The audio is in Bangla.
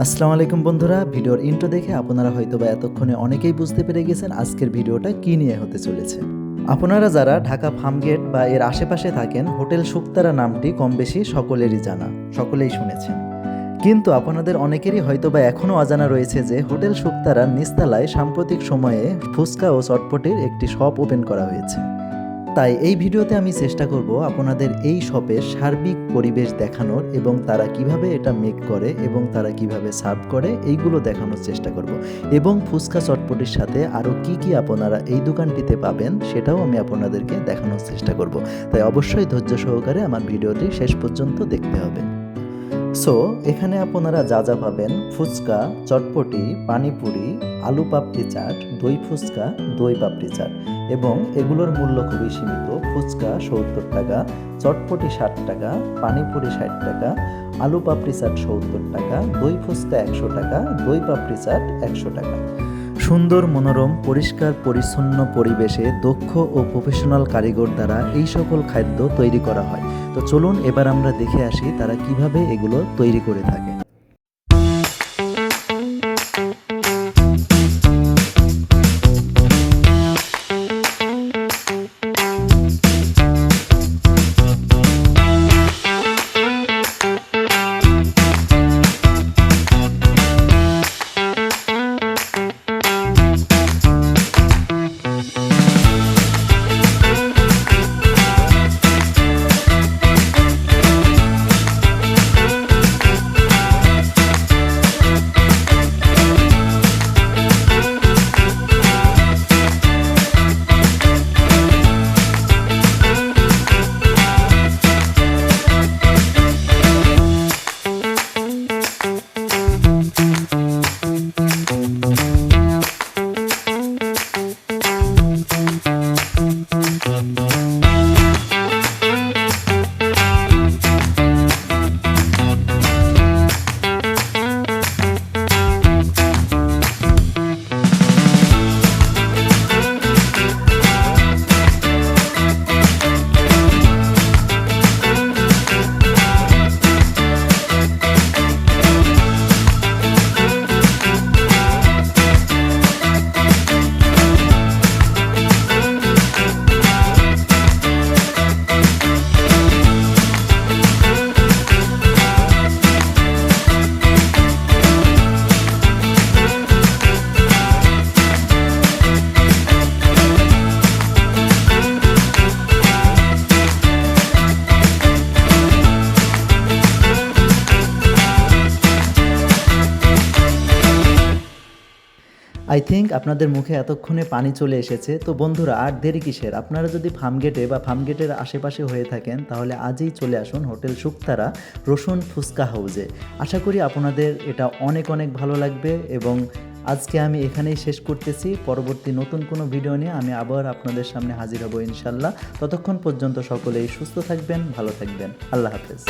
আসসালামু আলাইকুম বন্ধুরা, ভিডিওর ইন্ট্রো দেখে আপনারা হয়তোবা এতক্ষণে অনেকেই বুঝতে পেরে গেছেন আজকের ভিডিওটা কী নিয়ে হতে চলেছে। আপনারা যারা ঢাকা ফার্মগেট বা এর আশেপাশে থাকেন, হোটেল শুকতারা নামটি কম বেশি সকলেরই জানা, সকলেই শুনেছেন। কিন্তু আপনাদের অনেকেরই হয়তোবা এখনও অজানা রয়েছে যে হোটেল শুকতারার নিচতলায় সাম্প্রতিক সময়ে ফুচকা ও চটপটির একটি শপ ওপেন করা হয়েছে। তাই এই ভিডিওতে আমি চেষ্টা করব আপনাদের এই শপের সার্বিক পরিবেশ দেখানোর এবং তারা কিভাবে এটা মেক করে এবং তারা কিভাবে সার্ভ করে এইগুলো দেখানোর চেষ্টা করব, এবং ফুচকা চটপটির সাথে আরও কি কি আপনারা এই দোকানটিতে পাবেন সেটাও আমি আপনাদেরকে দেখানোর চেষ্টা করব। তাই অবশ্যই ধৈর্য সহকারে আমার ভিডিওটি শেষ পর্যন্ত দেখতে হবে। সো এখানে আপনারা যা যা পাবেন: ফুচকা, চটপটি, পানিপুরি, আলু পাপড়ি চাট, দই ফুচকা, দই পাপড়ি চাট, এবং এগুলোর মূল্য খুবই সীমিত। ফুচকা 70 টাকা, চটপটি 60 টাকা, পানিপুরি 60 টাকা, আলু পাপড়ি চাট 70 টাকা, দই ফুচকা 100 টাকা, দই পাপড়ি চাট 100 টাকা। সুন্দর, মনোরম, পরিষ্কার পরিচ্ছন্ন পরিবেশে দক্ষ ও প্রফেশনাল কারিগর দ্বারা এই সকল খাদ্য তৈরি করা হয়। তো চলুন এবার আমরা দেখে আসি তারা কিভাবে এগুলো তৈরি করে থাকে। আই থিঙ্ক আপনাদের মুখে এতক্ষণে পানি চলে এসেছে। তো বন্ধুরা, আর দেরি কিসের? আপনারা যদি ফার্মগেটে বা ফার্মগেটের আশেপাশে হয়ে থাকেন তাহলে আজই চলে আসুন হোটেল শুকতারা রসুন ফুচকা হাউজে। আশা করি আপনাদের এটা অনেক অনেক ভালো লাগবে, এবং আজকে আমি এখানেই শেষ করতেছি। পরবর্তী নতুন কোনো ভিডিও নিয়ে আমি আবার আপনাদের সামনে হাজির হব ইনশাল্লাহ। ততক্ষণ পর্যন্ত সকলেই সুস্থ থাকবেন, ভালো থাকবেন। আল্লাহ হাফেজ।